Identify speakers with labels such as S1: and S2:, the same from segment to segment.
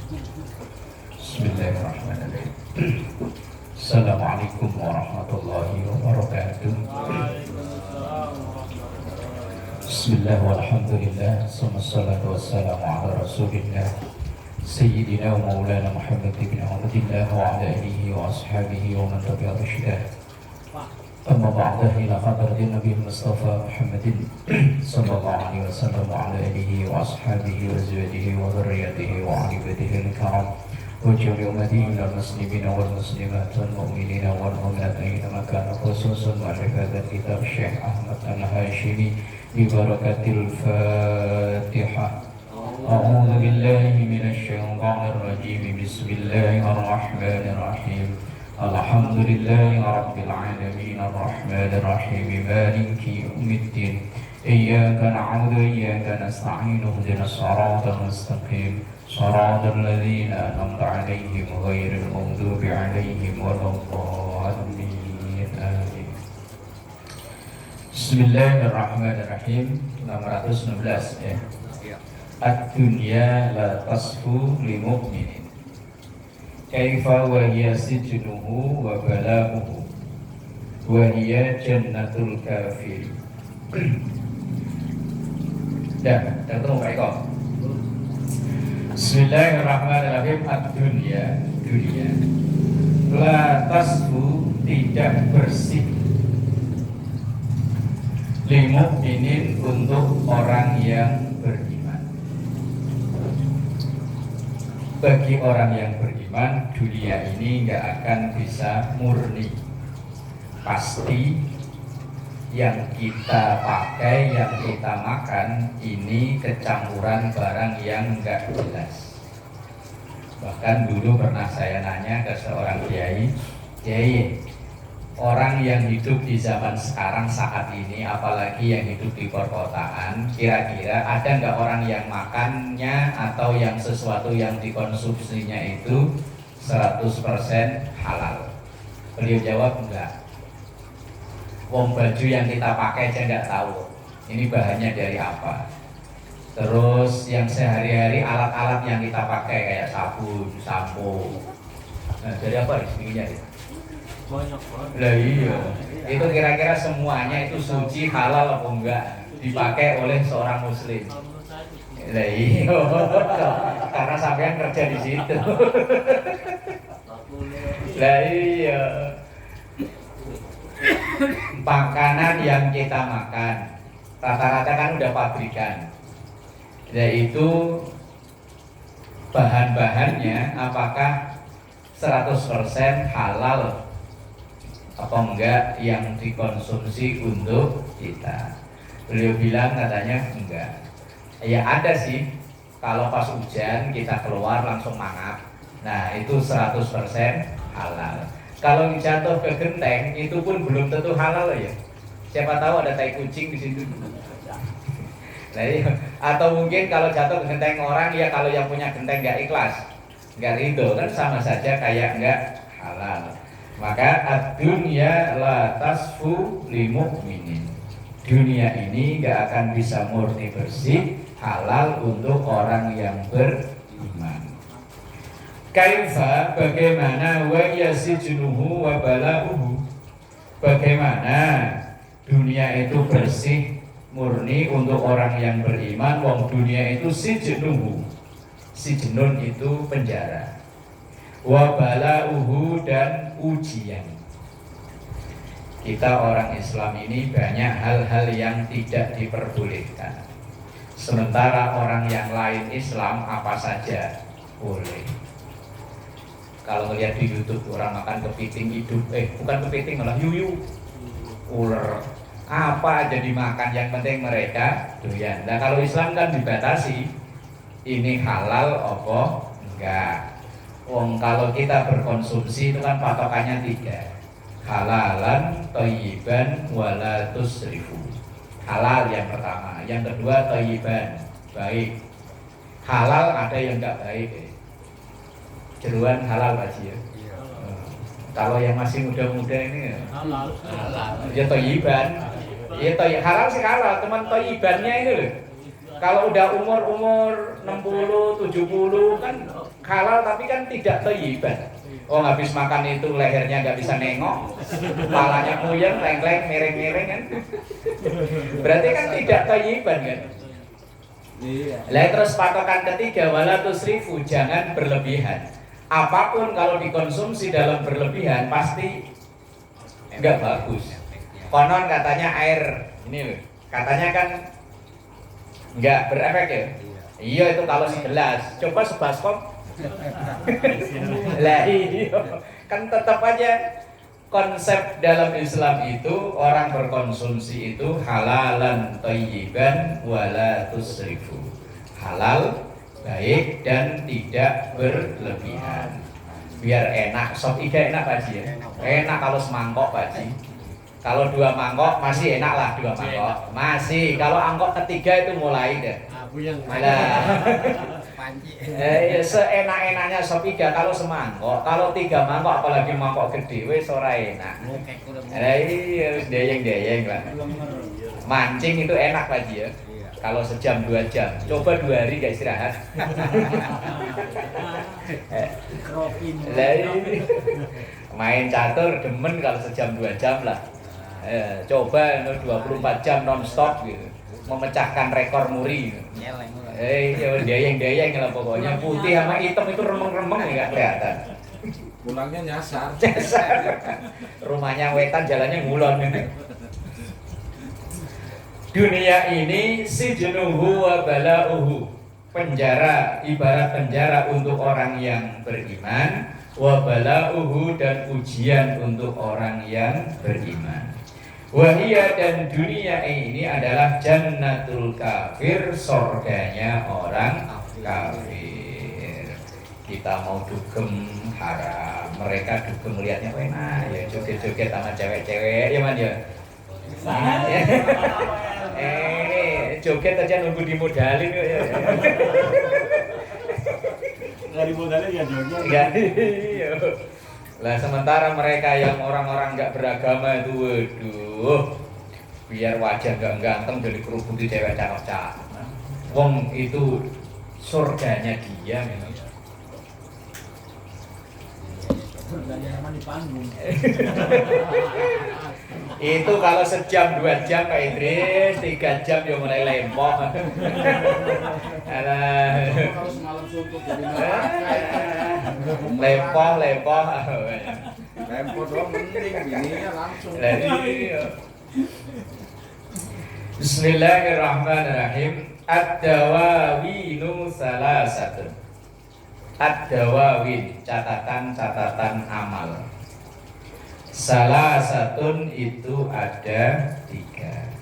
S1: Bismillahirrahmanirrahim. Assalamualaikum warahmatullahi wabarakatuh. Bismillah walhamdulillah, wassalatu wassalamu ala rasulillah Sayyidina wa maulana Muhammad ibn Abdillah wa ala alihi wa ashabihi wa man tabi'a rushidah. Amma ba'dah, ila hadratin Nabi Mustafa Muhammadin sallallahu alaihi wasallam wa ala alihi wa ashabihi wa azwajihi wa dhurriyyatihi wa ali baitihi al-kiram وجعل أمتي المسلمين والمسلمات والمؤمنين والمؤمنات أينما كانوا خصوصا مؤلف هذا الكتاب الشيخ أحمد الهاشمي ببركة الفاتحة. أعوذ بالله من الشيطان الرجيم. بسم الله الرحمن الرحيم. الحمد لله رب العالمين الرحمن الرحيم مالك يوم الدين إياك نعبد وإياك نستعين اهدنا الصراط المستقيم صراط الذين أنعمت عليهم غير المغضوب عليهم ولا الضالين آمين. Bismillahirrahmanirrahim. 616 ya. Ad-dunya la tasfu li mu'minin kaifa wa hiya sijnuhu wa bala'uhu wa hiya jannatul kafir. Dah ketemu Pak Eko. Bismillahirrahmanirrahim. Ad-dunya, dunia la tasfu, tidak bersih, li mu'minin, untuk orang yang beriman. Bagi orang yang beriman, dunia ini nggak akan bisa murni. Pasti yang kita pakai, yang kita makan, ini kecampuran barang yang nggak jelas. Bahkan dulu pernah saya nanya ke seorang kiai, orang yang hidup di zaman sekarang saat ini, apalagi yang hidup di perkotaan, kira-kira ada nggak orang yang makannya atau yang sesuatu yang dikonsumsinya itu 100% halal? Beliau jawab enggak. Wong baju yang kita pakai aja nggak tahu ini bahannya dari apa. Terus yang sehari-hari alat-alat yang kita pakai kayak sabun, sampo, nah dari apa isinya? Banyak banget. Lah iya, itu kira-kira semuanya itu suci, halal apa enggak dipakai oleh seorang muslim? Lah iya, karena sampean kerja di situ. Lah iya. Makanan yang kita makan rata-rata kan udah pabrikan, yaitu bahan-bahannya apakah 100% halal apa enggak yang dikonsumsi untuk kita. Beliau bilang katanya enggak. Ya ada sih, kalau pas hujan kita keluar langsung mangap, nah itu 100% halal. Kalau jatuh ke genteng itu pun belum tentu halal ya. Siapa tahu ada tai kucing di situ. Nah, iya. Atau mungkin kalau jatuh ke genteng orang, ya kalau yang punya genteng nggak ikhlas, nggak ridho, kan sama saja kayak nggak halal. Maka ad-dunya la tasfu li mu'minin. Dunia ini nggak akan bisa murni bersih halal untuk orang yang beriman. Kaifa, bagaimana, wa yasijnuhu wa bala'uhu, bagaimana dunia itu bersih murni untuk orang yang beriman. Wong dunia itu sijnuhu, sijnun itu penjara, wa bala'uhu, dan ujian. Kita orang Islam ini banyak hal-hal yang tidak diperbolehkan, sementara orang yang lain Islam apa saja boleh. Kalau ngelihat di YouTube orang makan kepiting hidup, bukan kepiting, malah yuyu, ular, apa aja dimakan, yang penting mereka doyan. Nah kalau Islam kan dibatasi, ini halal apa enggak. Wong kalau kita berkonsumsi itu kan patokannya 3, halalan, thayyiban, wala tusrifu. Halal yang pertama, yang kedua thayyiban, baik. Halal ada yang enggak baik. Jeruan halal Pak Ji ya. Kalau yang masih muda-muda ini halal. Ya thayyiban. Ya halal sih halal, teman thayyibannya ini loh. Kalau udah umur 60, 70 kan halal tapi kan tidak thayyiban. Oh, habis makan itu lehernya nggak bisa nengok, kepalanya puyeng, leng-leng, miring-miring kan. Berarti kan tidak thayyiban kan. Lah terus patokan ketiga wala tusrifu, jangan berlebihan. Apapun kalau dikonsumsi dalam berlebihan pasti enggak bagus. Konon katanya air ini loh, katanya kan enggak berefek ya. Iya itu kalau segelas, coba sebaskom. Lah iya, kan tetap aja konsep dalam Islam itu orang berkonsumsi itu halalan thayyiban wala tusrifu. Halal, baik dan tidak berlebihan. Biar enak, sop iga enak Pak Haji ya. Enak kalau semangkok Pak Haji. Kalau 2 mangkok masih enak lah 2 mangkok. Masih, kalau angkok ketiga itu mulai deh. Malah seenak-enaknya sop iga kalau semangkok, kalau 3 mangkok apalagi mangkok gede wis ora enak. Iya wis deyeng-deyeng lah. Mancing itu enak Pak Haji ya. Kalau sejam 2 jam, coba 2 hari gak istirahat. Main catur demen kalau sejam 2 jam lah. Coba 24 jam non-stop gitu, memecahkan rekor muri gitu. Deyeng-deyeng lah pokoknya, putih sama hitam itu remeng-remeng nggak kelihatan.
S2: Pulangnya nyasar.
S1: Rumahnya wetan, jalannya ngulon gitu. Dunia ini sijnuhu wa bala'uhu, penjara, ibarat penjara untuk orang yang beriman, wa bala'uhu, dan ujian untuk orang yang beriman. Wahia, dan dunia ini adalah jannatul kafir, surganya orang kafir. Kita mau dugem haram, mereka dugem melihatnya enak ya, joget-joget sama cewek-cewek ya man ya. Ini joget aja nunggu dimodalin ya.
S3: Nggak dimodalin ya joget.
S1: Enggak. Lah sementara mereka yang orang-orang nggak beragama itu, waduh, biar wajah nggak ganteng jadi kerubuti cewek cakep-cakep. Wong itu surganya dia memang.
S3: Surganya sama di panggung.
S1: Itu kalau sejam 2 jam Pak Idris, 3 jam dia mulai lempok. Alah.
S2: Kalau semalam suntuk jadi
S1: lempok.
S2: Lempok doang mending, bininya langsung.
S1: Bismillahirrahmanirrahim. Ad-dawawinu salasatun. Ad-dawawin, catatan-catatan amal. Salasatun itu ada 3.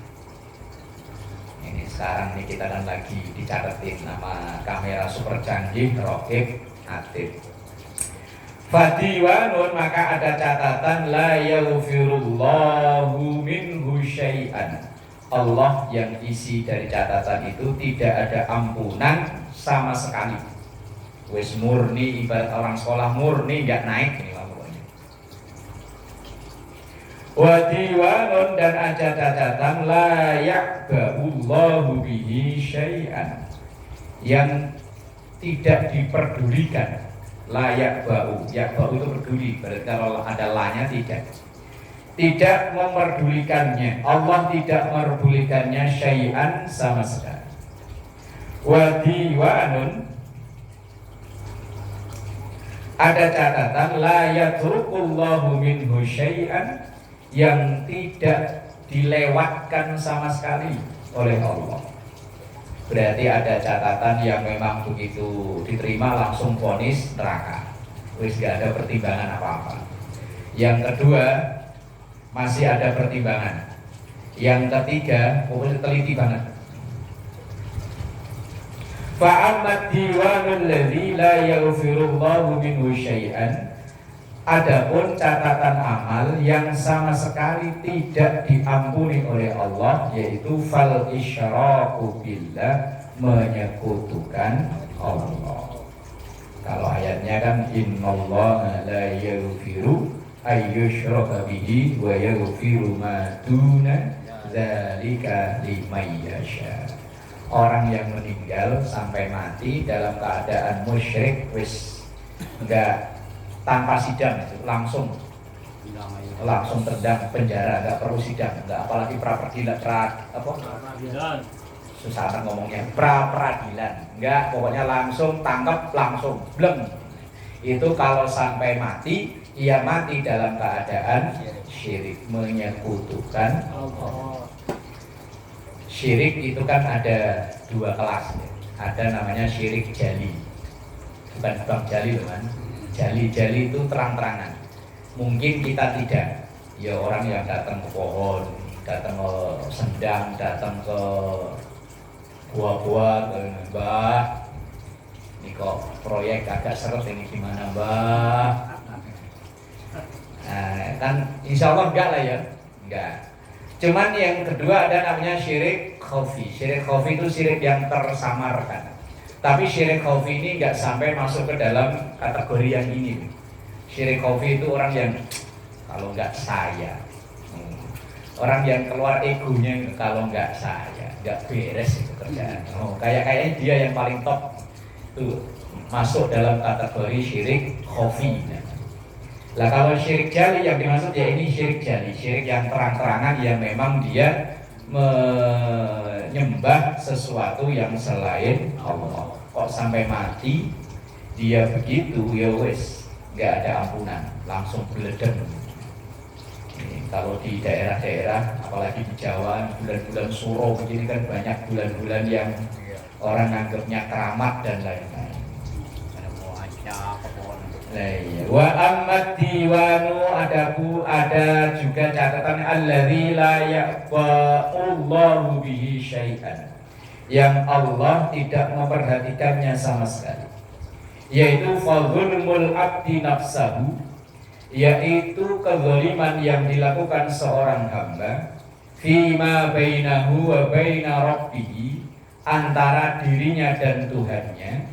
S1: Ini sekarang nih kita kan lagi dicatetin nama kamera super canggih, Rokib Atib. Fadiwanun, maka ada catatan la yaghfirullahu minhu syai'an. Allah yang isi dari catatan itu tidak ada ampunan sama sekali. Wes murni, ibarat orang sekolah murni nggak naik ini pokoknya. Wadiwanun, dan ada catatan la ya'ba'ullahu bihi syai'an, yang tidak diperdulikan. Layak bau itu peduli, berarti kalau ada lanya tidak memperdulikannya. Allah tidak memperdulikannya syai'an sama sekali. Wadiwanun, ada catatan la yatrukullahu minhu syai'an, yang tidak dilewatkan sama sekali oleh Allah. Berarti ada catatan yang memang begitu diterima langsung vonis neraka, wis gak ada pertimbangan apa-apa. Yang kedua masih ada pertimbangan. Yang ketiga pokoknya teliti banget. Fa'amad diwanul ladzi la yaghfirullahu minhu syai'an, adapun catatan amal yang sama sekali tidak diampuni oleh Allah, yaitu fal isyraku billah, menyekutukan Allah. Kalau ayatnya kan innallaha la yaghfiru ayyushraka bihi wa yaghfiru ma duna dzalika liman yasha. orang yang meninggal sampai mati dalam keadaan musyrik wis enggak tanpa sidang itu langsung tendang penjara, enggak perlu sidang, enggak apalagi
S3: Peradilan.
S1: susah banget ngomongnya, peradilan enggak, pokoknya langsung tangkap langsung bleng. Itu kalau sampai mati, ia mati dalam keadaan syirik, menyekutukan Allah. Syirik itu kan ada dua kelas ya. Ada namanya syirik jali, bukan bang jali loh kan. Jali itu terang-terangan. Mungkin kita tidak, ya orang yang datang ke pohon, datang ke sendang, datang ke gua-gua, ke mbah, ini kok proyek agak seret ini gimana mbah? Nah, kan insya Allah enggak lah ya, enggak. Cuman yang kedua ada namanya syirik khafi. Syirik khafi itu syirik yang tersamarkan. Tapi syirik khafi ini enggak sampai masuk ke dalam kategori yang ini. Syirik khafi itu orang yang kalau enggak saya, orang yang keluar egonya kalau enggak saya, enggak beres itu kerjaan. Kayaknya dia yang paling top itu masuk dalam kategori syirik khafi. Lah kalau syirik jali yang dimaksud ya ini syirik jali, syirik yang terang-terangan yang memang dia menyembah sesuatu yang selain Allah. Kok sampai mati dia begitu ya wes nggak ada ampunan, langsung beledem. Kalau di daerah-daerah, apalagi di Jawa, bulan-bulan suro begini kan banyak bulan-bulan yang orang anggapnya keramat dan lain-lain. Wa ammat diwanu ada juga catatan alladzi la yaqba'ullahu bihi syai'an, yang Allah tidak memperhatikannya sama sekali, yaitu fadzulmul abdi nafsahu, yaitu kezaliman yang dilakukan seorang hamba fima bainahu wa baina rabbih, antara dirinya dan Tuhannya,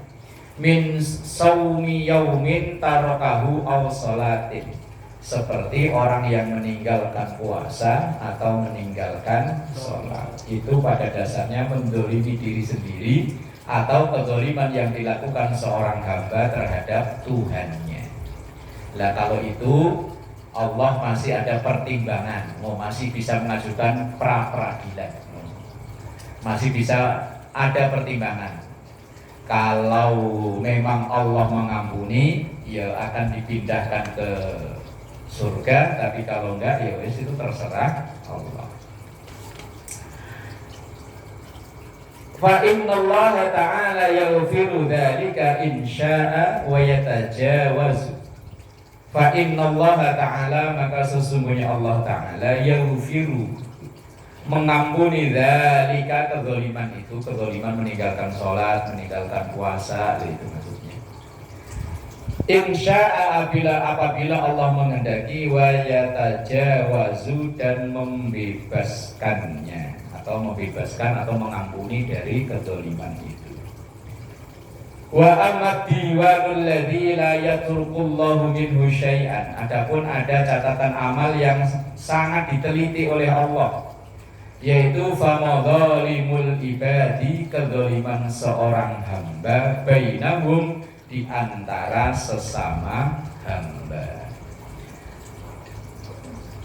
S1: min saumi yaumin tarakahu aw salatin, seperti orang yang meninggalkan puasa atau meninggalkan sholat. Itu pada dasarnya mendolimi diri sendiri atau kezaliman yang dilakukan seorang hamba terhadap Tuhannya. Lah kalau itu Allah masih ada pertimbangan, masih bisa mengajukan pra-peradilan, masih bisa ada pertimbangan. Kalau memang Allah mengampuni, ya akan dipindahkan ke surga. Tapi kalau enggak, ya wis itu terserah Allah. Fa innallaha ta'ala yaghfiru dzalika in syaa'a wa yatajawazu. Fa innallaha ta'ala, maka sesungguhnya Allah Ta'ala yaghfiru, mengampuni dzalika, kezaliman itu, kezaliman meninggalkan sholat, meninggalkan puasa, itu maksudnya. Insya'a, apabila Allah menghendaki, wa yatajawazu, dan membebaskannya atau membebaskan atau mengampuni dari kezaliman itu. Wa amad diwanul ladzi la yatrukullahu minhu syai'an, adapun ada catatan amal yang sangat diteliti oleh Allah, yaitu famadzalimul ibadi, kezaliman seorang hamba, bainahum, di antara sesama hamba.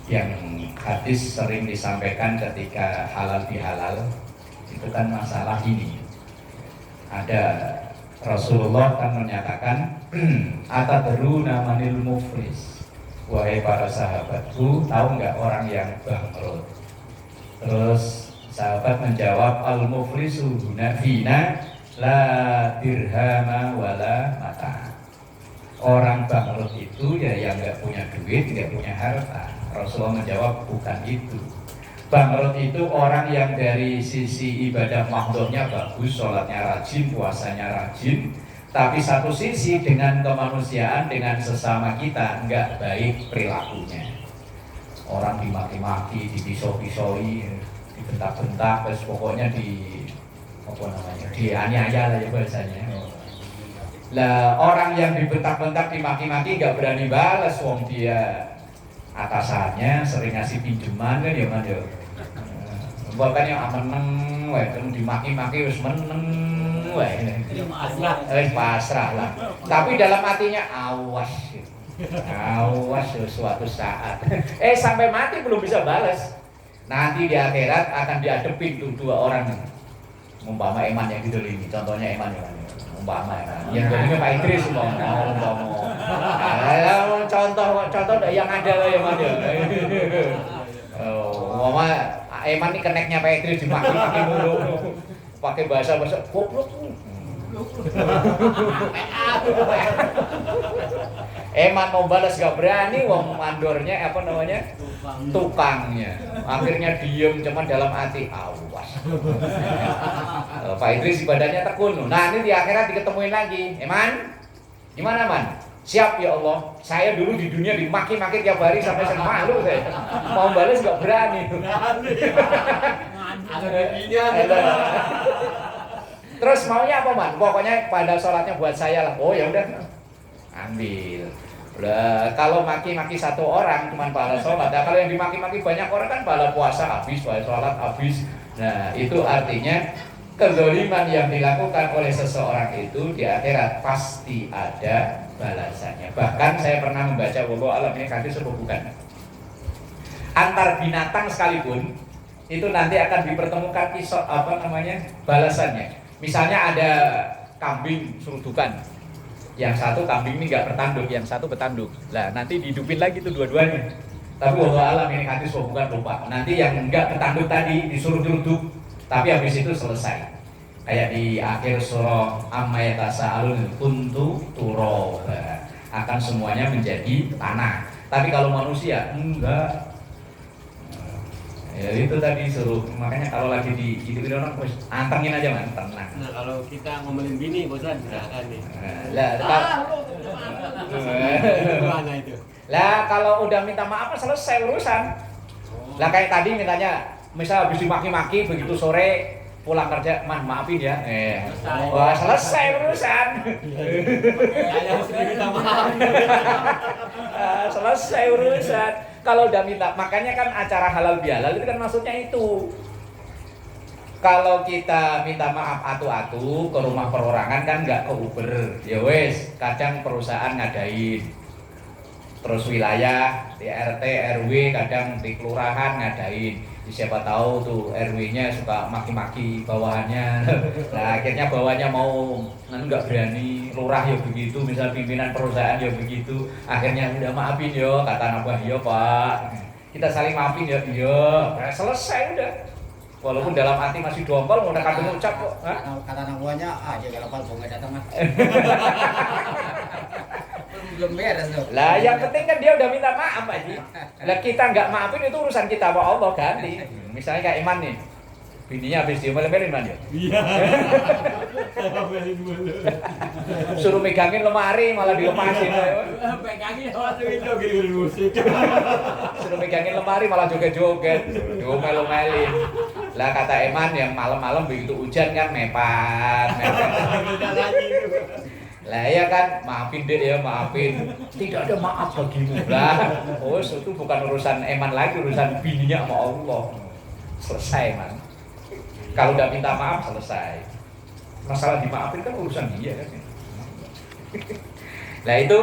S1: Yang hadis sering disampaikan ketika halal bihalal itu kan masalah ini. Ada Rasulullah kan menyatakan atadruna manil muflis, wahai para sahabatku, tahu nggak orang yang bangkrut? Terus sahabat menjawab, al-muflisu fina la dirhama wala mata. Orang bangkrut itu ya yang nggak punya duit, nggak punya harta. Rasulullah menjawab, bukan itu. Bangkrut itu orang yang dari sisi ibadah mahdhahnya bagus, sholatnya rajin, puasanya rajin, tapi satu sisi dengan kemanusiaan, dengan sesama kita nggak baik perilakunya. Orang dimaki-maki, dipisau-pisaui, dibentak-bentak, terus pokoknya dianiaya lah ya bahasanya. Lah orang yang dibentak-bentak, dimaki-maki nggak berani balas, wong dia atasannya sering ngasih pinjaman kan ya man ya. Bahkan yang meneng wae, dimaki-maki wis meneng wae. Pasrah lah. Tapi dalam hatinya awas. Awas suatu saat. Sampai mati belum bisa balas. Nanti di akhirat akan dihadepin tuh dua orang. Umpama Eman yang didolimi, contohnya Eman ya. Umpama yang dolimi Pak Idris umpama. Contoh yang ada yang ada. Umpama Eman ini keneknya Pak Idris dimaki-maki mulu. Pakai bahasa goblok. Eman mau balas gak berani, wong mandornya apa namanya? Tukangnya. Akhirnya diem cuman dalam hati awas. Pak Idris ibadahnya tekun. Nah, ini di akhirat diketemuin lagi. Eman, gimana Man? Siap ya Allah. Saya dulu di dunia dimaki-maki tiap hari sampai saya malu saya. Mau balas gak berani. Terus maunya apa Man? Pokoknya pada sholatnya buat saya lah. Oh ya udah, ambil. Udah, kalau maki-maki satu orang cuma pahala sholat. Nah, kalau yang dimaki-maki banyak orang kan pahala puasa habis, pahala sholat habis. Nah, itu artinya kezaliman yang dilakukan oleh seseorang itu di akhirat pasti ada balasannya. Bahkan saya pernah membaca wallahu alam ini hadis atau bukan. Antar binatang sekalipun itu nanti akan dipertemukan kisah balasannya. Misalnya ada kambing surudukan, yang satu kambing ini nggak bertanduk, yang satu bertanduk. Lah nanti dihidupin lagi tuh dua-duanya. Tapi wallahu alam ini hadis bukan lupa. Nanti yang nggak bertanduk tadi disuruh duduk, tapi habis itu selesai. Kayak di akhir surah Amma yatasaalun kuntu turaba, akan semuanya menjadi tanah. Tapi kalau manusia enggak. Ya itu tadi suruh, makanya kalau lagi di orang terus antengin aja Man, tenang.
S3: Nah kalau kita ngomelin bini bosan silakan nih. Gimana itu?
S1: Lah kalau udah minta maaf selesai urusan. Lah kayak tadi mintanya, misal habis dimaki-maki begitu sore pulang kerja, Man maafin ya. Wah selesai urusan.
S3: Harus minta maaf.
S1: Selesai urusan. Kalau udah minta, makanya kan acara halal bihalal itu kan maksudnya itu. Kalau kita minta maaf atu-atu ke rumah perorangan kan nggak ke Uber, ya wes. Kadang perusahaan ngadain, terus wilayah di RT RW kadang di kelurahan ngadain. Siapa tahu tuh RW-nya suka maki-maki bawahannya. Nah akhirnya bawahannya mau nggak berani, lurah ya begitu, misal pimpinan perusahaan ya begitu. Akhirnya udah maafin yo, kata anak buah yo Pak, kita saling maafin ya, iya. Nah, selesai udah. Walaupun dalam hati masih dongkol, mau kadang ucap kok.
S4: Kata anak buahnya aja kalau Pak nggak datang mas. Belum beres tuh.
S1: Lah yang penting kan dia udah minta maaf Pak Ji. Lah kita nggak maafin itu urusan kita sama Allah ganti. Misalnya kayak Iman nih, bininya habis diomelin Man ya.
S3: Iya. Omelin mulu.
S1: Suruh megangin lemari malah dilepasin.
S3: Pegangin waktu itu gini musik.
S1: Suruh megangin lemari malah joget-joget, diomel-omelin. Lah kata Eman yang malam-malam begitu hujan kan mepat. Lah ya kan, maafin deh ya, maafin. Tidak ada maaf bagimu. Lah, itu bukan urusan Eman lagi, urusan bininya sama Allah. Selesai Man. Kalau udah minta maaf selesai. Masalah dimaafin kan urusan dia kan. Nah itu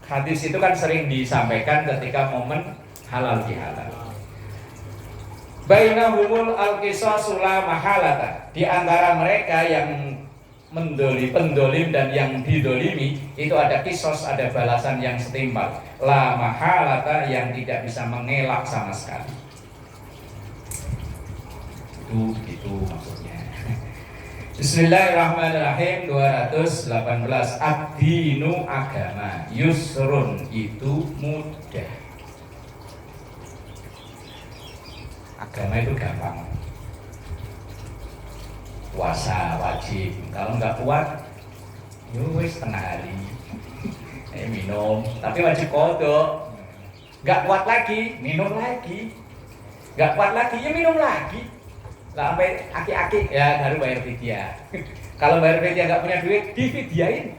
S1: hadis itu kan sering disampaikan ketika momen halal bihalal. Bainahumul al-qisasu la mahalata. Di antara mereka yang pendolim dan yang didolimi itu ada kisos, ada balasan yang setimpal. La mahalata, yang tidak bisa mengelak sama sekali. Itu maksudnya. Bismillahirrahmanirrahim. 218 ad-dinu, agama, yusrun, itu mudah. Agama itu gampang. Puasa wajib, kalau nggak kuat wis setengah hari minum, tapi wajib kodok. Nggak kuat lagi, minum lagi. Nggak kuat lagi, ya minum lagi. Lah sampai aki-aki ya baru bayar fidyah. Kalau bayar fidyah nggak punya duit, difidyain.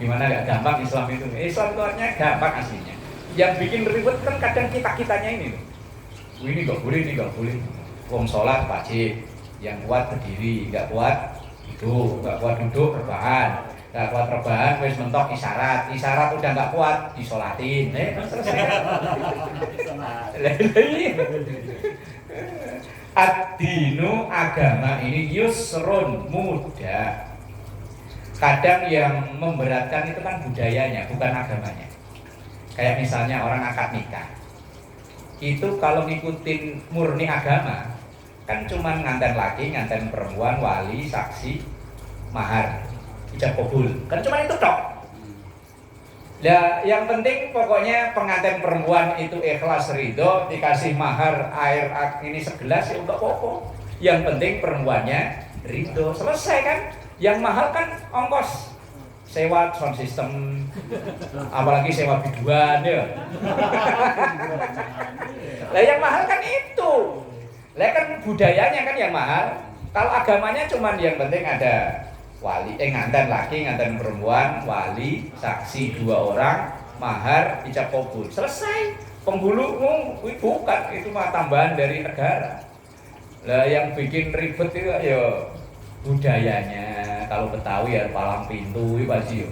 S1: Gimana nggak gampang Islam itu? Islam itu artinya gampang aslinya. Yang bikin ribet kan kadang kitanya ini. Ini nggak boleh, ini nggak boleh. Wong sholat wajib, yang kuat berdiri, nggak kuat duduk, nggak kuat duduk rebahan, nggak kuat rebahan wis mentok isyarat udah nggak kuat disolatin, selesai. Ad-dinu agama ini yusrun mudah. Kadang yang memberatkan itu kan budayanya, bukan agamanya. Kayak misalnya orang akad nikah, itu kalau ngikutin murni agama kan cuma nganten laki, nganten perempuan, wali, saksi, mahar, ijab kabul, kan cuma itu tok. Nah, yang penting pokoknya pengantin perempuan itu ikhlas ridho, dikasih mahar air ini segelas ya untuk pokok. Yang penting perempuannya ridho, selesai kan? Yang mahal kan ongkos sewa sound system, apalagi sewa biduan ya. Lah yang mahal kan itu. Lah kan budayanya kan yang mahal. Kalau agamanya cuman yang penting ada wali, nganten laki, nganten perempuan, wali, saksi 2 orang, mahar, ijab kabul, selesai. Penghulu bukan, itu mah tambahan dari negara. Lah yang bikin ribet itu ya budayanya. Kalau Betawi ya palang pintu itu pasti.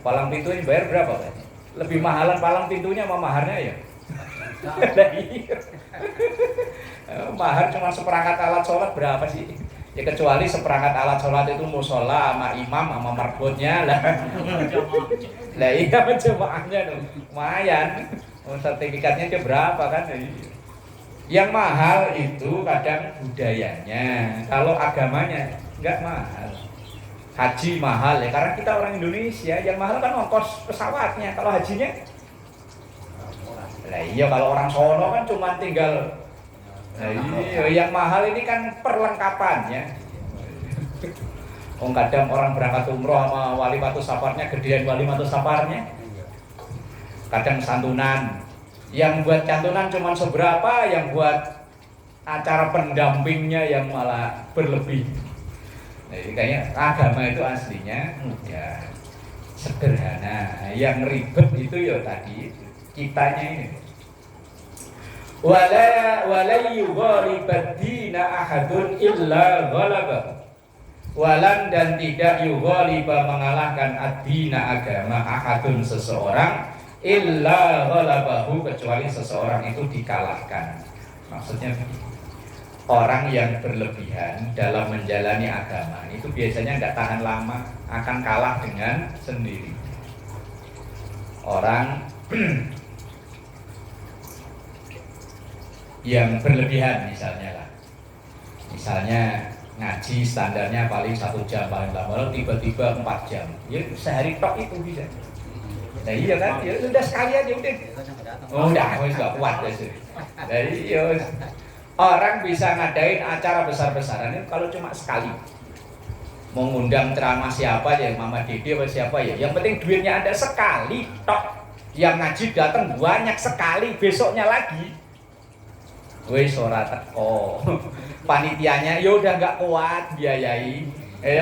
S1: Palang pintu ini bayar berapa Pak? Lebih mahalan palang pintunya sama maharnya ya. Mahar cuma seperangkat alat sholat berapa sih? Ya kecuali seperangkat alat sholat itu musola sama imam sama marbotnya lah. Lah iya jemaahnya dong, lumayan. Sertifikatnya dia berapa kan? Yang mahal itu kadang budayanya. Kalau agamanya enggak mahal. Haji mahal ya karena kita orang Indonesia. Yang mahal kan ongkos pesawatnya. Kalau hajinya, lah iya kalau orang sono kan cuma tinggal. Nah, iya, yang mahal ini kan perlengkapannya. Kadang orang berangkat umroh sama wali batu safarnya gedean wali batu safarnya. Kadang santunan. Yang buat santunan cuma seberapa, yang buat acara pendampingnya yang malah berlebih. Nah, ini kayaknya agama itu aslinya ya sederhana. Yang ribet itu ya tadi kitanya ini. Wala yughalibad dina ahadun illa ghalabah. Walan dan tidak yughaliba mengalahkan ad-dina agama ahadun seseorang illa ghalabahu kecuali seseorang itu dikalahkan. Maksudnya orang yang berlebihan dalam menjalani agama itu biasanya nggak tahan lama, akan kalah dengan sendiri. Orang yang berlebihan misalnya ngaji standarnya paling 1 jam paling lama, tiba-tiba 4 jam, ya sehari tok itu bisa. Nah iya kan, ya udah sekali aja udah. Oh udah, wis gak kuat deh. Jadi ya orang bisa ngadain acara besar-besaran itu kalau cuma sekali. Mau ngundang ceramah siapa ya, Mama Dede atau siapa ya, yang penting duitnya ada sekali tok. Yang ngaji datang banyak sekali, besoknya lagi wis ora teko. Panitianya ya udah enggak kuat biayai.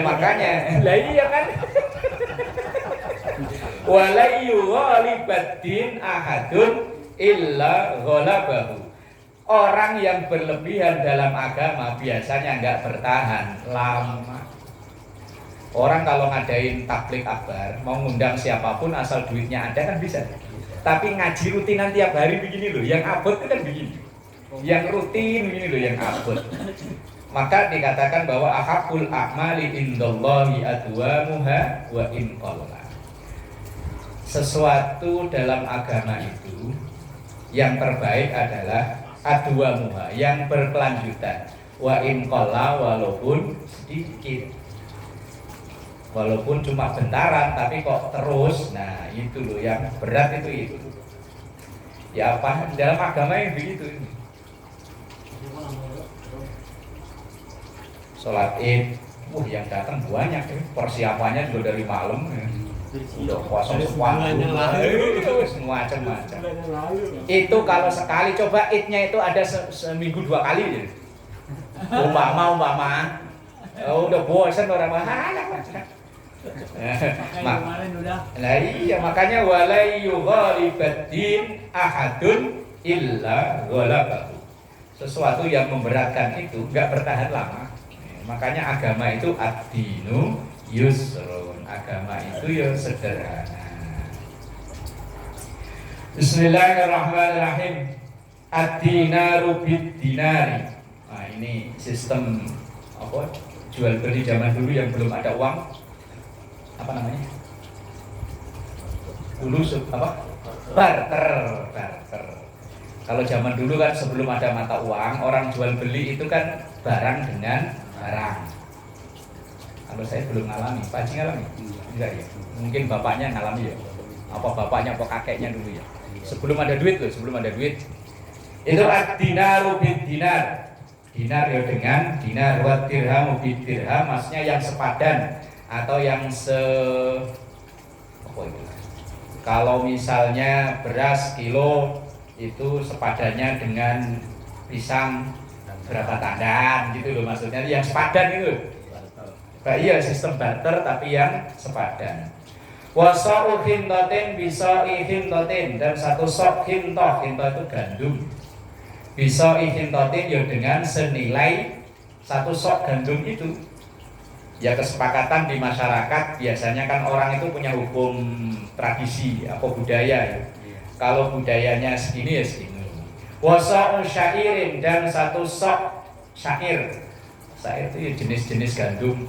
S1: Makanya lah iya kan. Wala yughalibaddin ahadun illa ghalabahu. Orang yang berlebihan dalam agama biasanya enggak bertahan lama. Orang kalau ngadain tablik akbar, mau ngundang siapapun asal duitnya ada kan bisa. Tapi ngaji rutinan tiap hari begini loh, yang abot itu kan begini. Yang rutin ini loh yang abot. Maka dikatakan bahwa ahabul a'mali indallahi adwamuha wa in qalla. Sesuatu dalam agama itu yang terbaik adalah adwamuha, yang berkelanjutan, wa in qalla, walaupun sedikit. Walaupun cuma bentaran tapi kok terus. Nah, itu loh yang berat itu. Ya apa dalam agama yang begitu ini. Sholat Id, yang datang banyak ya. Persiapannya juga dari malam ya. Udah puasa waktu semua macam-macam. Itu kalau sekali, coba Idnya itu ada seminggu 2 kali ya. Umpama udah bosan orang mahala. Nah iya makanya walai yughalibaddin ahadun illa ghalabahu. sesuatu yang memberatkan itu nggak bertahan lama. Makanya agama itu ad-dinu yusrun, agama itu ya sederhana. Bismillahirrahmanirrahim. Ad-dinaru bid-dinari. Nah, ini sistem apa? Jual beli zaman dulu yang belum ada uang. Apa namanya? Dulu apa? Barter. Kalau zaman dulu kan sebelum ada mata uang, orang jual beli itu kan barang dengan barang. Kalau saya belum ngalami, Pak Haji ngalami? Enggak ya? Mungkin bapaknya ngalami ya? Apa bapaknya, apa kakeknya dulu ya? Sebelum ada duit loh, sebelum ada duit. Itu ad-dinaru bid-dinar. Dinar ya dengan dinar, wa dirhamu bid-dirham, maksudnya yang sepadan atau yang apa itu? Kalau misalnya beras kilo itu sepadannya dengan pisang berapa tandan gitu loh, maksudnya yang sepadan itu. Nah, iya sistem barter tapi yang sepadan. Wasa'u hintatin bisa hintatin, dan satu sok hintoh itu gandum. Bisa hintatin ya dengan senilai satu sok gandum itu. Ya kesepakatan di masyarakat biasanya kan orang itu punya hukum tradisi apa budaya ya. Kalau budayanya segini ya segini. Wasa'u syairin, dan satu sok syair. Syair itu ya jenis-jenis gandum.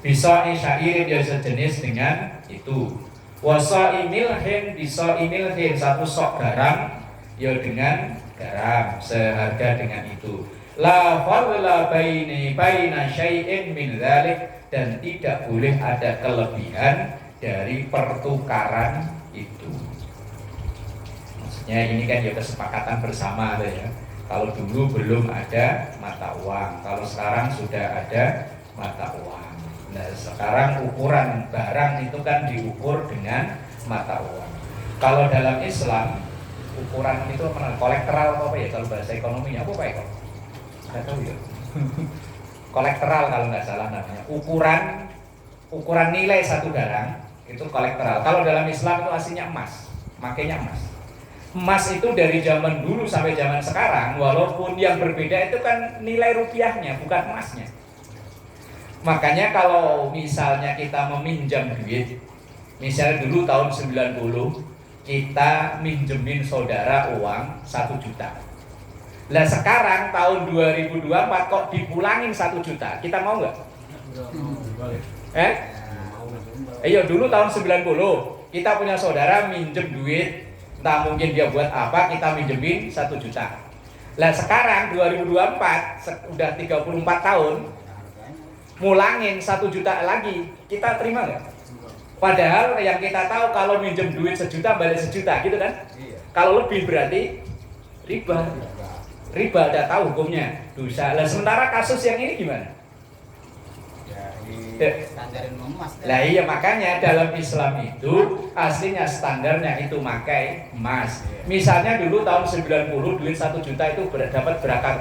S1: Bisa syairin ya sejenis dengan itu. Wasa'i milhin, bisa milhin, satu sok garam ya dengan garam seharga dengan itu. La fadla baina syai'in min dzalik, dan tidak boleh ada kelebihan dari pertukaran itu. Maksudnya ini kan ya kesepakatan bersama ya. Kalau dulu belum ada mata uang, kalau sekarang sudah ada mata uang. Nah, sekarang ukuran barang itu kan diukur dengan mata uang. Kalau dalam Islam ukuran itu apa? Kolektoral apa ya kalau bahasa ekonominya apa Pak Eko? Nggak tahu ya. Kolektoral kalau nggak salah namanya. Ukuran nilai satu barang itu kolektoral. Kalau dalam Islam itu aslinya emas, makanya emas. Emas itu dari zaman dulu sampai zaman sekarang, walaupun yang berbeda itu kan nilai rupiahnya, bukan emasnya. Makanya kalau misalnya kita meminjam duit, misalnya dulu tahun 90 kita minjemin saudara uang 1 juta. Lah sekarang tahun 2024 kok dipulangin 1 juta, kita mau nggak? Iya dulu tahun 90 kita punya saudara minjem duit, entah mungkin dia buat apa, kita minjemin 1 juta. Lah sekarang 2024 udah 34 tahun, mulangin 1 juta lagi, kita terima nggak? Padahal yang kita tahu kalau minjem duit 1 juta balik 1 juta gitu kan? Iya. Kalau lebih berarti riba. Riba udah tahu hukumnya, dosa. Lah sementara kasus yang ini gimana? Ya,
S4: standarin emas.
S1: Lah iya makanya dalam Islam itu aslinya standarnya itu makai emas. Misalnya dulu tahun 90 duit 1 juta itu dapat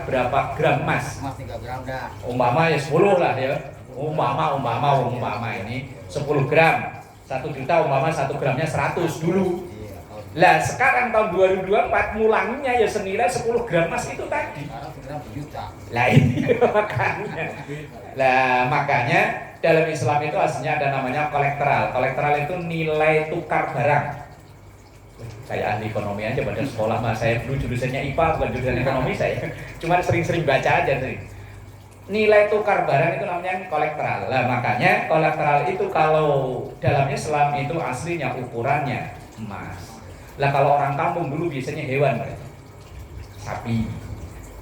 S1: berapa gram emas?
S4: Emas 3 gram dah.
S1: Umpama ya 10 lah ya. Umpama ini 10 gram. 1 juta umpama 1 gramnya 100 dulu. Lah sekarang tahun 2024 mulanginya ya senilai 10 gram emas itu tadi.
S4: Sekarang sekitar juta.
S1: Lah ini makanya. Lah makanya dalam Islam itu aslinya ada namanya kolektoral. Kolektoral itu nilai tukar barang. Saya ahli ekonomi aja pada sekolah mas, saya dulu jurusannya IPA bukan jurusan ekonomi saya. Cuma sering-sering baca aja sering. Nilai tukar barang itu namanya kolektoral. Lah makanya kolektoral itu kalau dalam Islam itu aslinya ukurannya emas. Lah kalau orang kampung dulu biasanya hewan mereka. Sapi.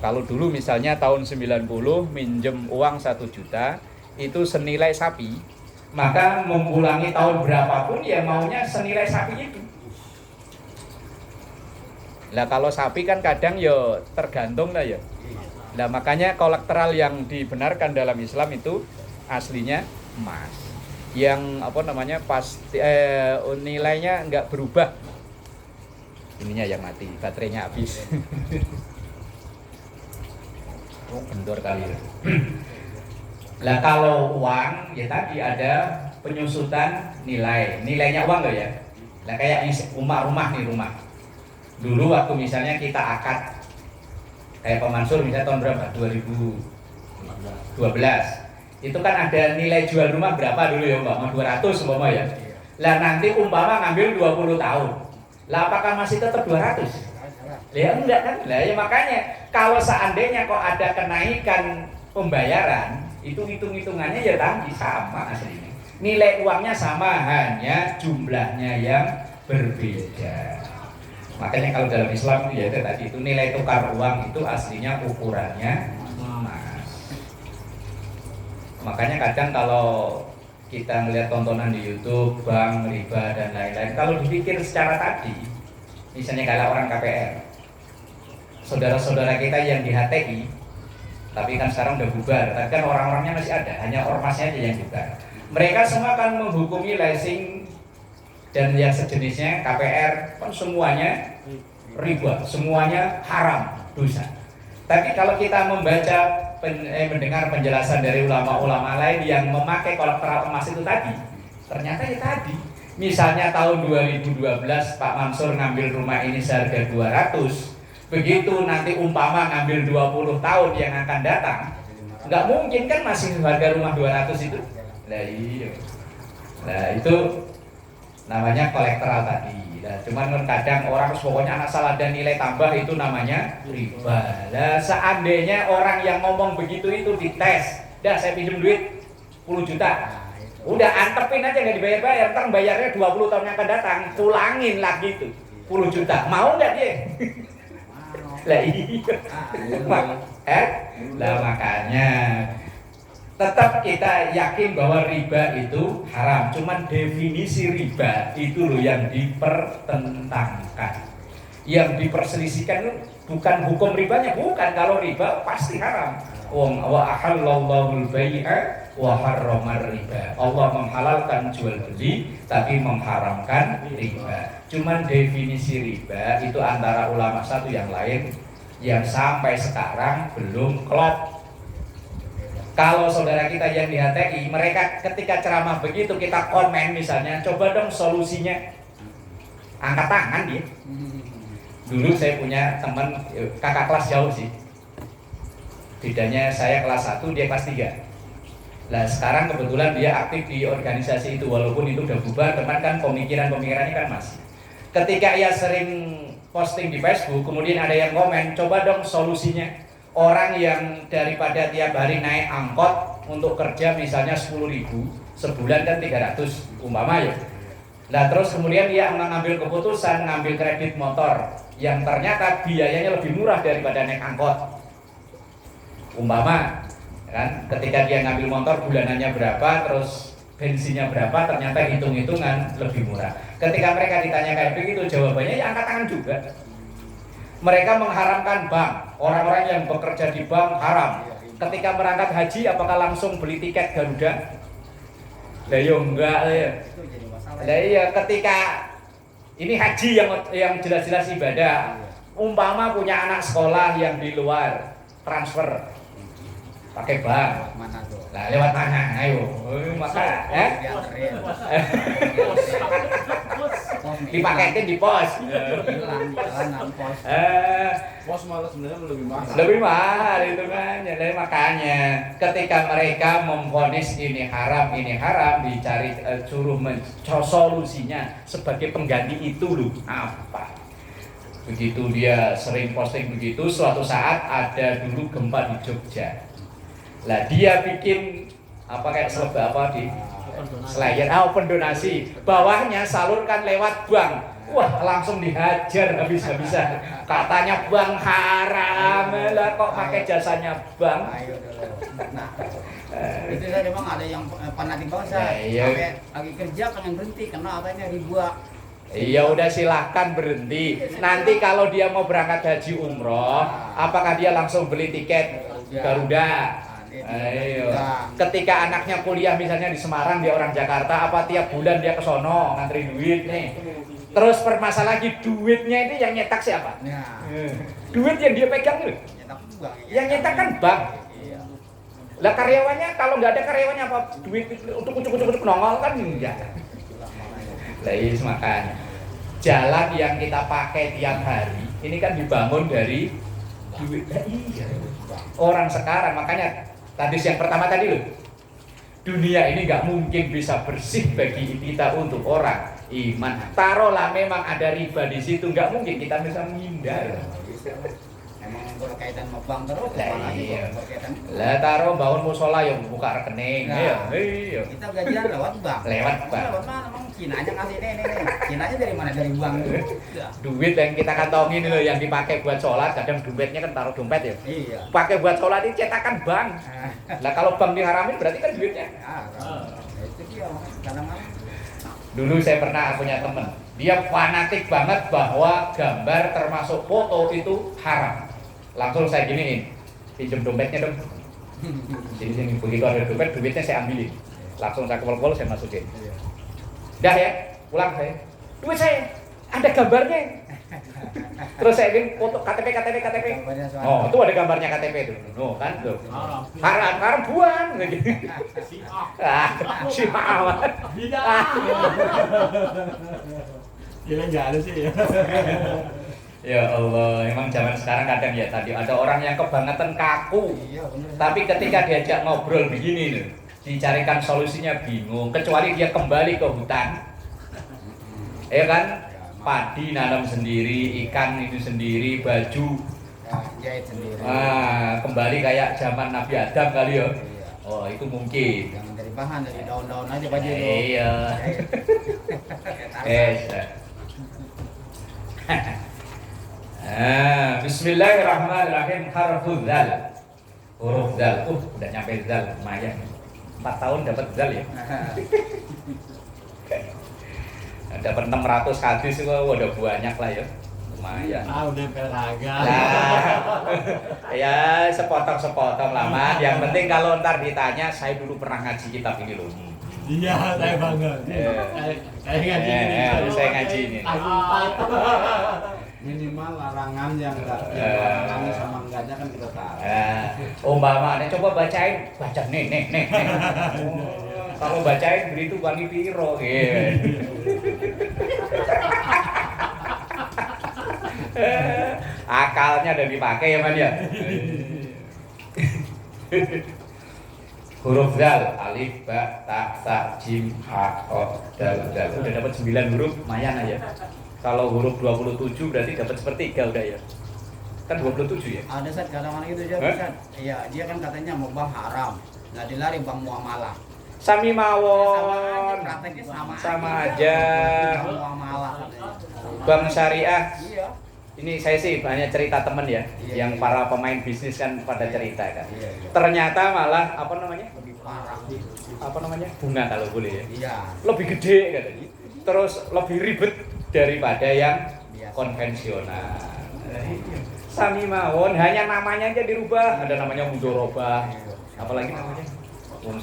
S1: Kalau dulu misalnya tahun 90 minjem uang 1 juta itu senilai sapi, maka mengulangi tahun berapapun ya maunya senilai sapi itu. Lah kalau sapi kan kadang ya tergantung lah ya. Lah makanya kolektoral yang dibenarkan dalam Islam itu aslinya emas. Yang apa namanya pasti nilainya enggak berubah. Ininya yang mati, baterainya habis. Oh, kendor kali ya. Lah kalau uang ya tadi ada penyusutan nilai. Nilainya uang loh ya. Lah kayak rumah nih rumah. Dulu waktu misalnya kita akad Kayak Pak Mansur misalnya tahun berapa? 2012. Itu kan ada nilai jual rumah berapa dulu ya Mbak? 200 umpama ya. Lah nanti umpama ngambil 20 tahun. Lah apakah masih tetap 200? Ya enggak kan? Lah ya makanya kalau seandainya kok ada kenaikan pembayaran, itu hitung-hitungannya ya tadi sama aslinya. Nilai uangnya sama, hanya jumlahnya yang berbeda. Makanya kalau dalam Islam itu ya tadi itu nilai tukar uang itu aslinya ukurannya emas. Makanya kadang kalau kita melihat tontonan di YouTube, bank, riba dan lain-lain, kalau dipikir secara tadi, misalnya kalau orang KPR, saudara-saudara kita yang di HTI, tapi kan sekarang udah bubar, tapi kan orang-orangnya masih ada, hanya ormasnya aja yang bubar. Mereka semua akan menghukumi leasing dan yang sejenisnya KPR, kan semuanya riba, semuanya haram, dosa. Tapi kalau kita mendengar penjelasan dari ulama-ulama lain yang memakai kolateral emas itu tadi, ternyata ya tadi, misalnya tahun 2012 Pak Mansur ngambil rumah ini seharga 200, begitu nanti umpama ngambil 20 tahun yang akan datang, nggak mungkin kan masih harga rumah 200 itu. Nah iya, nah itu namanya kolektoral tadi. Nah, cuman kadang orang pokoknya anak salah ada nilai tambah itu namanya riba. Nah, seandainya orang yang ngomong begitu itu dites, dah saya pinjam duit 10 juta, udah antepin aja nggak dibayar-bayar, ntar bayarnya 20 tahun yang akan datang, tulangin lagi itu 10 juta, mau nggak dia? Lah iya, lah makanya tetap kita yakin bahwa riba itu haram. Cuman definisi riba itu loh yang dipertentangkan, yang diperselisihkan bukan hukum ribanya, bukan. Kalau riba pasti haram. Wa ahallallahu al-bai'a wa harramar riba. Allah menghalalkan jual beli tapi mengharamkan riba. Cuman definisi riba itu antara ulama satu yang lain yang sampai sekarang belum klop. Kalau saudara kita yang di HTI, mereka ketika ceramah begitu kita komen misalnya, coba dong solusinya, angkat tangan dia. Dulu saya punya teman kakak kelas jauh sih, bedanya saya kelas 1, dia kelas 3. Nah sekarang kebetulan dia aktif di organisasi itu, walaupun itu udah bubar, teman kan pemikirannya kan masih. Ketika ia sering posting di Facebook, kemudian ada yang komen, coba dong solusinya. Orang yang daripada tiap hari naik angkot untuk kerja misalnya 10.000, sebulan kan 300 umpama ya. Nah terus kemudian dia mengambil keputusan ngambil kredit motor yang ternyata biayanya lebih murah daripada naik angkot. Umpama kan ketika dia ngambil motor bulanannya berapa, terus bensinnya berapa, ternyata hitung-hitungan lebih murah. Ketika mereka ditanya kayak begitu, jawabannya ya angkat tangan juga. Mereka mengharamkan bank, orang-orang yang bekerja di bank haram. Ketika berangkat haji, apakah langsung beli tiket Garuda? Lah yo enggak ya. Lah iya, ketika ini haji yang jelas-jelas ibadah, umpama punya anak sekolah yang di luar transfer pakai bank. Lah lewat mana? Ayo, maka dipaketin di pos.
S2: Pos malah sebenarnya lebih mahal.
S1: Lebih mahal itu kan. Jadi makanya ketika mereka memvonis ini haram, dicari suruh solusinya sebagai pengganti itu loh apa? Begitu dia sering posting begitu, suatu saat ada dulu gempa di Jogja. Lah dia bikin apa kayak selebah apa di Slayer, open donasi, bawahnya salurkan lewat bank. Wah langsung dihajar habis-habisan. Katanya bank haram, lah kok pakai jasanya bank.
S4: Itu saja bang, ada yang fanatik banget saya. Sampai lagi kerja pengen berhenti karena katanya riba.
S1: Iya udah silahkan berhenti. Nanti kalau dia mau berangkat haji umroh, apakah dia langsung beli tiket Garuda? Ayo. Ketika anaknya kuliah misalnya di Semarang, dia orang Jakarta, apa tiap bulan dia ke sono ngantri duit nih. Terus permasalahan lagi duitnya itu yang nyetak siapa? Duit yang dia pegang itu. Yang nyetak kan bank. Lah karyawannya kalau nggak ada karyawannya apa duit untuk ucuk nongol kan enggak. Lah ini makanya jalan yang kita pakai tiap hari ini kan dibangun dari duit. Iya. Orang sekarang makanya tadi yang pertama tadi loh. Dunia ini nggak mungkin bisa bersih bagi kita untuk orang iman. Taruhlah memang ada riba di situ, nggak mungkin kita bisa menghindar.
S4: Emang berkaitan sama bank terus,
S1: Lah,
S4: apalagi
S1: iya.
S4: berkaitan.
S1: Lah taruh bangun musola yang buka rekening.
S4: Nah.
S1: Iya.
S4: Kita gajian lewat bank.
S1: Lewat bank.
S4: Lewat mana? Emang Cinanya ngasih nih. Cinanya dari mana? Dari bank. Udah.
S1: Duit yang kita kantongin loh yang dipakai buat sholat, kadang dompetnya kan taruh dompet ya.
S4: Iya.
S1: Pakai buat sholat ini cetakan bank. Lah kalau bank diharamin berarti kan duitnya.
S4: Itu dia kadang-kadang.
S1: Dulu saya pernah punya temen, dia fanatik banget bahwa gambar termasuk foto itu haram. Langsung saya giniin, pinjam dompetnya dong. Sini begitu ada dompet, duitnya saya ambilin. Langsung saya kepol-kepol saya masukin. Dah ya, pulang saya. Duit saya ada gambarnya. Terus saya ingin foto KTP. Oh, itu ada gambarnya KTP itu. Oh, kan tuh. Haram buang gitu. Si Ahmad.
S3: Jalan jalan sih ya.
S1: Ya Allah, emang zaman sekarang kadang ya tadi ada orang yang kebangetan kaku.
S4: Iya, bener.
S1: Tapi ketika diajak ngobrol begini nih, dicarikan solusinya bingung, kecuali dia kembali ke hutan. Ya kan? Padi nanam sendiri, ikan itu sendiri, baju
S4: Jahit sendiri.
S1: kembali kayak zaman Nabi Adam kali ya.
S4: Iya.
S1: Oh, itu mungkin.
S4: Jangan dari bahan, dari daun-daun aja baju itu.
S1: Iya. Bismillahirrahmanirrahim. Harfuz dzal. Huruf dzal. Udah nyampe dzal, lumayan. 4 tahun dapat dzal ya. Dapat 600 hadis itu udah banyak lah ya. Lumayan.
S3: Udah pelagak.
S1: Nah, ya sepotong-sepotong lah Man. Yang penting kalau ntar ditanya, saya dulu pernah ngaji kitab ini loh.
S3: Iya, saya bangga. Saya ngaji ini.
S1: Saya ngaji ini.
S2: Minimal larangan yang larangannya sama enggaknya kan kita tahu.
S1: Umpama coba bacain, baca nih. Kalau bacain beri itu wangi piro. Akalnya udah dipakai ya Man ya. Huruf zal, alif, ba, ta, sa, jim, ha, kha, dal. Udah dapat 9 huruf, lumayan aja. Kalau huruf 27 berarti dapat sepertiga udah ya. Kan 27 ya?
S4: Ada saat kadang-kadang itu aja, Ustaz. Iya, dia kan katanya mau bang haram. Nggak dilari bang muamalah.
S1: Sami mawon.
S4: Prakteknya
S1: Sama aja.
S4: Bang muamalah katanya.
S1: Bank syariah.
S4: Iya.
S1: Ini saya sih banyak cerita temen ya,
S4: Iya,
S1: yang
S4: iya.
S1: para pemain bisnis kan pada cerita kan.
S4: Iya, iya.
S1: Ternyata malah apa namanya?
S4: Lebih parah.
S1: Apa namanya? Bunga kalau boleh ya.
S4: Iya.
S1: Lebih gede katanya. Terus lebih ribet daripada yang
S4: Biasa.
S1: konvensional. Sami mawon, hanya namanya aja dirubah. Ada namanya mudoroba. Apalagi namanya?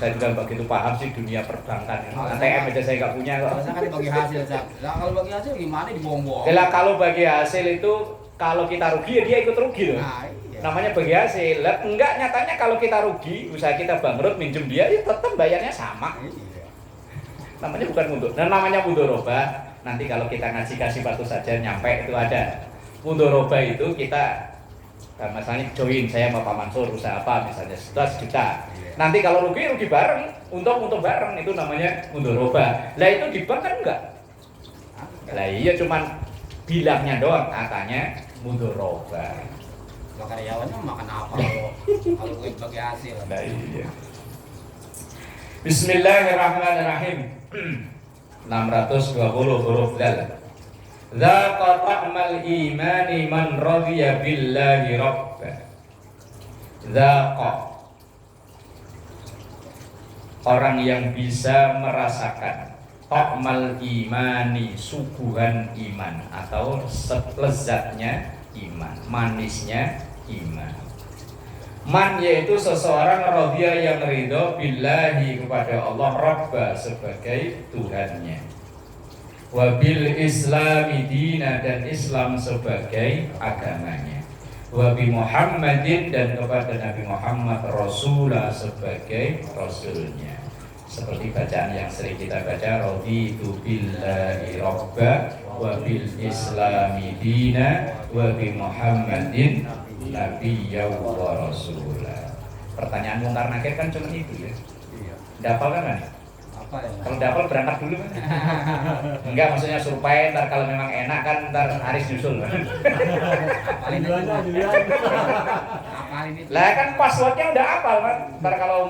S1: Saya juga begitu paham sih dunia perbankan. ATM aja saya nggak punya kok.
S4: Biasanya kan dibagi hasil, Ustaz. Lah kalau bagi hasil gimana dibohong-bohong?
S1: Lah kalau bagi hasil itu kalau kita rugi ya dia ikut rugi loh.
S4: Nah, iya.
S1: Namanya bagi hasil. Lah enggak, nyatanya kalau kita rugi, usaha kita bangkrut minjem dia ya tetap bayarnya sama.
S4: Iya.
S1: Namanya bukan mundur. Dan namanya mudoroba. Nanti kalau kita ngaji kasih batu saja nyampe itu ada. Mudoroba itu kita misalnya join saya sama Pak Mansur usaha apa misalnya 11 juta. Nanti kalau rugi bareng, untung bareng, itu namanya mudoroba. Lah itu di bank kan enggak. Lah iya cuman bilangnya doang katanya mudoroba.
S4: Kalau karyawannya makan apa kalau gue bagi hasil?
S1: Nah, iya. Bismillahirrahmanirrahim. 620 huruf dal. Dzaqa ta'mal imani man radiya billahi rabba. Dzaqa, orang yang bisa merasakan ta'mal imani, suguhan iman atau lezatnya iman, manisnya iman. Man yaitu seseorang radhiya yang ridho billahi kepada Allah Rabba sebagai Tuhannya, wabil islami dina dan Islam sebagai agamanya, wabi Muhammadin dan kepada Nabi Muhammad Rasulah sebagai Rasulnya. Seperti bacaan yang sering kita baca, raditu billahi Rabba wabil islami dina wabi Muhammadin nabiyya wa rasulah. Pertanyaan mungkar nakir kan cuma itu ya.
S2: Iya.
S1: Dapal kan?
S2: Apa ya?
S1: Kalau dapal berangkat dulu kan? Enggak, maksudnya survei, ntar kalau memang enak kan ntar Aris nyusul kan?
S4: Apalin itu.
S1: Lah kan passwordnya udah hafal kan? Ntar kalau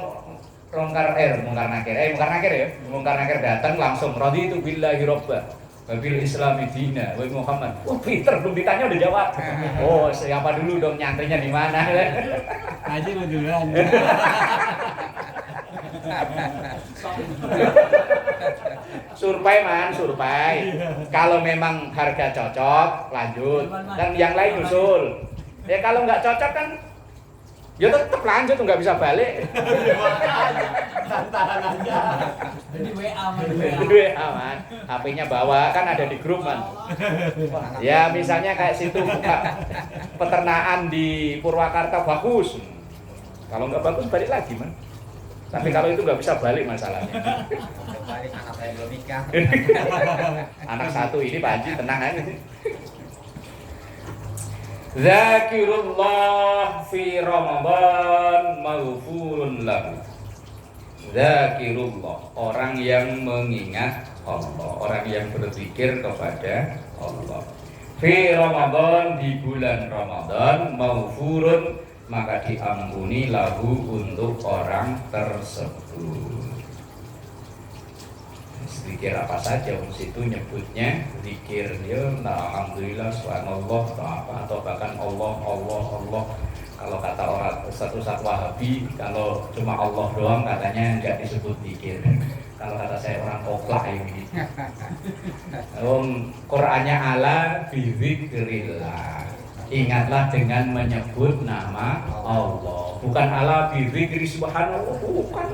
S1: mungkar nakir ya, mungkar nakir datang langsung raditu billahi robba wabil islami dina wa Muhammad. Oh Peter belum ditanya udah jawab. Oh siapa dulu dong, nyantrinya di mana?
S3: Haji lu duluan.
S1: Survei. Kalau memang harga cocok lanjut, dan yang lain nyusul. Ya kalau nggak cocok kan, ya tetap lanjut, nggak bisa balik.
S3: Santaran aja.
S4: Jadi WA
S1: Aman. HP-nya bawa, kan ada di grup man. Ya misalnya kayak situ buka peternakan di Purwakarta bagus. Kalau nggak bagus balik lagi man. Tapi kalau itu nggak bisa balik masalahnya.
S4: balik anak saya belum nikah.
S1: Anak satu ini Pak Haji tenang aja. Zakirullah fi Ramadan maghfurun lahu. Zakirullah, orang yang mengingat Allah, orang yang berzikir kepada Allah. Fi Ramadan, di bulan Ramadan, maghfurun, maka diampuni lahu untuk orang tersebut. Zikir apa saja, situ nyebutnya zikir ya, alhamdulillah, subhanallah, atau bahkan Allah. Kalau kata orang satu Wahabi, kalau cuma Allah doang katanya nggak disebut zikir. Kalau kata saya orang koplak ini. Qur'annya ala bizikrillah. Ingatlah dengan menyebut nama Allah. Bukan ala bizikri subhanallah, bukan.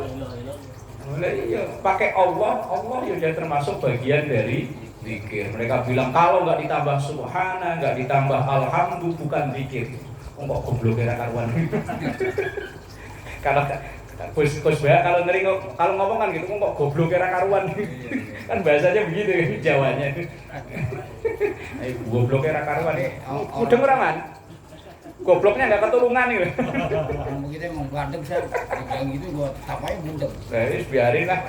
S1: Iya, pakai Allah ya sudah termasuk bagian dari zikir. Mereka bilang kalau nggak ditambah subhana, nggak ditambah alhamdulillah bukan zikir. Kok goblok era karuan. Kalau kalau ngeri kalau ngomong kan gitu, kok goblok era karuan. Kan bahasanya begitu Jawanya. Ayo goblok era karuan. Mudeng ora man? Gobloknya nggak ketulungan nih.
S4: Orang begitu emang bandeng saya kayak gitu gua tetap aja bundeng.
S1: Nah, biarin lah.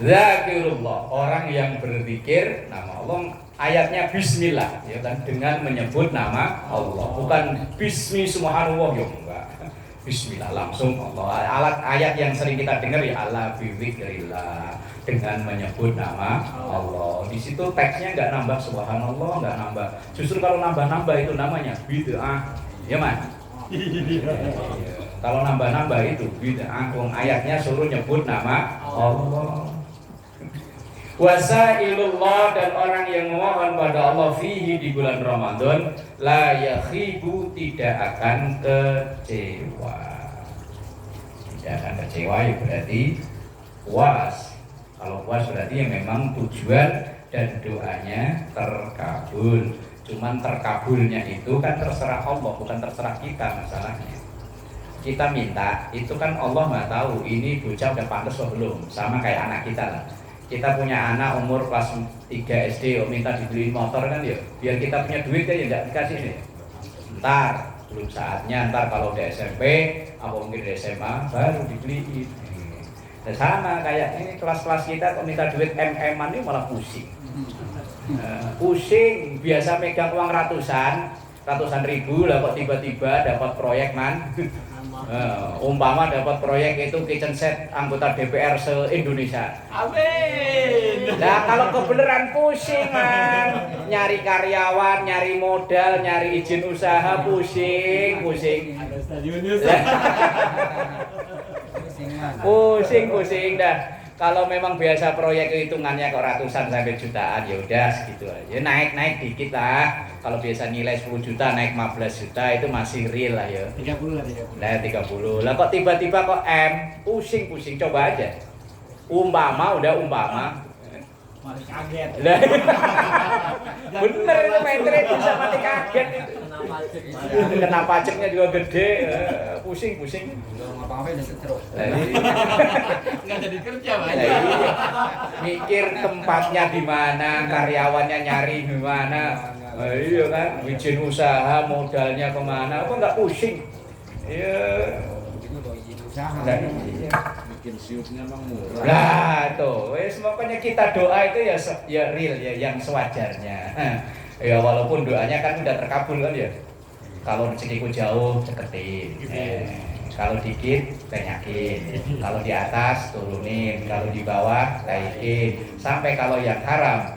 S1: Zakirullah, orang yang berzikir nama Allah, ayatnya bismillah ya kan, dengan menyebut nama Allah, bukan bismi subhanallah ya enggak. Bismillah langsung Allah. Ayat yang sering kita dengar ya ala bizikrillah, dengan menyebut nama Allah. Di situ teksnya nggak nambah subhanallah, nggak nambah. Justru kalau nambah-nambah itu namanya bid'ah. Ya man? Kalau nambah-nambah itu bid'ah. Ayatnya suruh nyebut nama Allah. Wasailullah, dan orang yang memohon pada Allah fihi di bulan Ramadan la yakhibu, tidak akan kecewa. Tidak akan kecewa ya berarti puas. Kalau puas berarti ya memang tujuan dan doanya terkabul. Cuman terkabulnya itu kan terserah Allah, bukan terserah kita masalahnya. Kita minta, itu kan Allah nggak tahu ini bocah udah pantas atau belum. Sama kayak anak kita lah. Kita punya anak umur kelas 3 SD, minta dibeliin motor kan ya, biar kita punya duit ya nggak dikasih nih. Ntar, belum saatnya, ntar kalau di SMP, apa mungkin di SMA, baru dibeliin. Dan sama kayak ini kelas-kelas kita kalau minta duit MM-an ini malah pusing. Pusing, biasa megang uang ratusan ribu, lah kok tiba-tiba dapat proyek man. Umpama dapat proyek itu kitchen set anggota DPR se-Indonesia.
S3: Amin.
S1: Nah kalau kebenaran pusing man, nyari karyawan, nyari modal, nyari izin usaha, pusing.
S3: Ada stadionnya.
S1: Pusing dah. Kalau memang biasa proyek hitungannya kok ratusan sampai jutaan, ya udah segitu aja. Naik dikit lah. Kalau biasa nilai 10 juta naik 15 juta itu masih real lah ya.
S3: 30 lah.
S1: Nah 30. Lah kok tiba-tiba kok M, pusing, coba aja. Umpama.
S3: Masih kaget.
S1: Lah. Bener itu main trade bisa mati kaget itu. Kena pajaknya juga gede, pusing.
S4: Belum ngapa-ngapain udah setruk.
S3: Nggak jadi kerja, Pak.
S1: Mikir tempatnya di mana, karyawannya nyari di mana. Iya kan, izin usaha modalnya kemana, apa nggak pusing? Iya.
S4: Itu udah izin usaha.
S1: Nah, iya.
S2: Bikin siupnya emang murah.
S1: Nah, tuh, wes makanya kita doa itu ya real ya, yang sewajarnya. Ya walaupun doanya kan udah terkabul kan ya. Kalau rezekiku jauh ceketin. Kalau dikit banyakin. Kalau di atas turunin, kalau di bawah naikin. Sampai kalau yang haram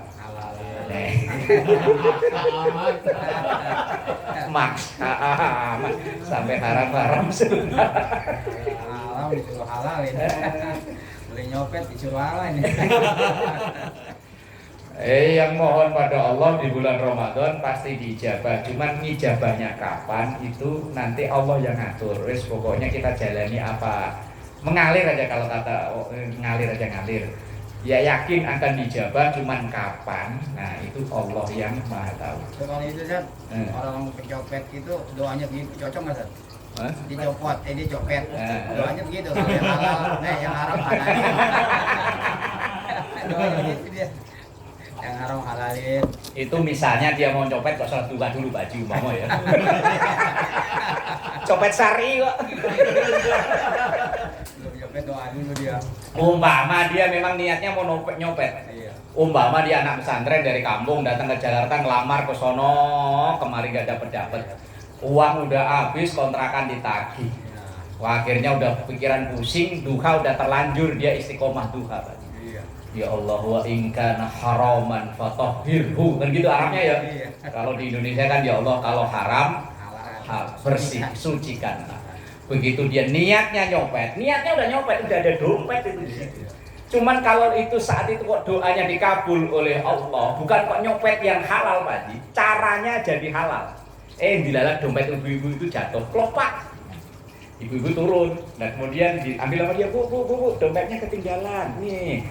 S1: maksa amat sampai haram sudah.
S4: Halal disuruh halal ini. Boleh nyopet disuruh halal ini.
S1: Yang mohon pada Allah di bulan Ramadan pasti dijabah. Cuman ngijabahnya kapan itu nanti Allah yang ngatur. Wes pokoknya kita jalani apa. Mengalir aja, kalau kata ngalir. Ya yakin akan dijabah, cuman kapan? Nah itu Allah yang Maha tahu.
S4: Kalau itu Zat, orang kecopet itu doanya begitu, cocok nggak Zat? Dicopot, dia copet. Doanya begitu, kalau yang halal, yang haram halalin. Doanya gitu dia. Yang haram halalin.
S1: Itu misalnya dia mau copet kok sholat duha dulu baju mama ya. Copet sari kok.
S4: Belum copet doa dulu dia.
S1: Umpama dia memang niatnya mau nyopet.
S4: Iya.
S1: Umpama dia anak pesantren dari kampung datang ke Jakarta ngelamar ke sono, kemarin gak dapet. Uang udah habis, kontrakan ditagih. Wah, akhirnya udah pikiran pusing, duha udah terlanjur, dia istiqomah duha.
S4: Iya.
S1: Ya Allah wa in kana haraman fatahhirhu. Kan gitu Arabnya ya.
S4: Iya.
S1: Kalau di Indonesia kan ya Allah kalau haram
S4: Halal.
S1: bersih, sucikan. Begitu dia niatnya nyopet, niatnya udah nyopet, udah ada dompet itu di situ. Cuman kalau itu saat itu kok doanya dikabul oleh Allah, bukan kok nyopet yang halal Pak Haji, caranya jadi halal. Dilalat dompet ibu-ibu itu jatuh, kelopak. Ibu-ibu turun, dan kemudian diambil sama dia, bu, dompetnya ketinggalan. Nih,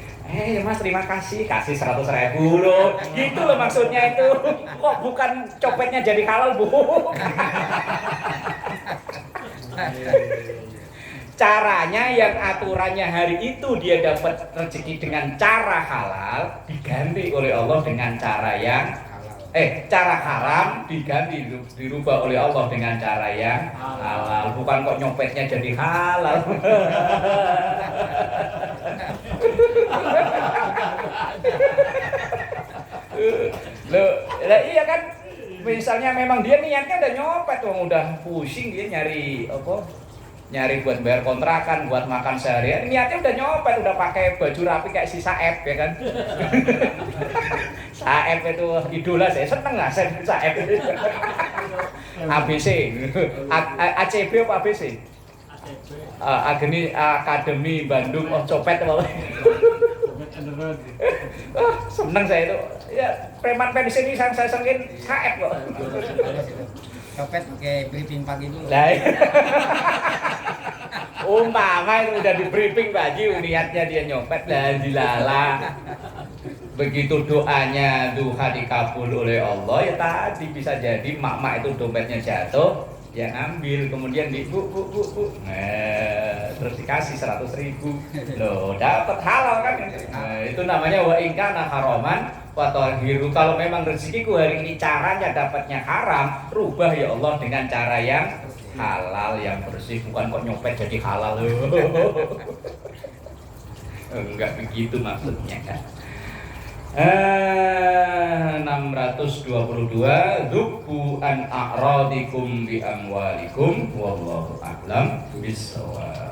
S1: Mas terima kasih 100.000 loh. Gitu loh maksudnya itu. Kok bukan copetnya jadi halal, Bu? Caranya yang aturannya hari itu dia dapat rezeki dengan cara halal diganti oleh Allah dengan cara yang cara haram diganti dirubah oleh Allah dengan cara yang halal. Bukan kok nyopetnya jadi halal. Loh, iya kan? Misalnya memang dia niatnya udah nyopet, udah pusing dia nyari buat bayar kontrakan, buat makan seharian. Niatnya udah nyopet, udah pakai baju rapi kayak si Saeb ya kan. Saeb itu idola, saya seneng lah Saeb itu. ABC, ACB apa ABC? Akademi Bandung Copet apa? Seneng saya itu. Ya preman di sini saya senengin Saeb kok.
S4: Copet pakai briefing pagi dulu.
S1: Umpama itu udah di briefing baju niatnya dia nyopet dan dilala. Begitu doanya duha dikabul oleh Allah ya tadi bisa jadi mak-mak itu dompetnya jatuh, yang ambil kemudian bu. Terus dikasih 100.000. Loh, dapat halal kan? Itu namanya wa in kana haraman wa tahhiru. Kalau memang rezekiku hari ini caranya dapatnya haram, rubah ya Allah dengan cara yang halal yang bersih, bukan kok nyopet jadi halal. Enggak begitu maksudnya kan. 622 Dzubbu an a'radikum bi amwalikum wallahu a'lam bissawab.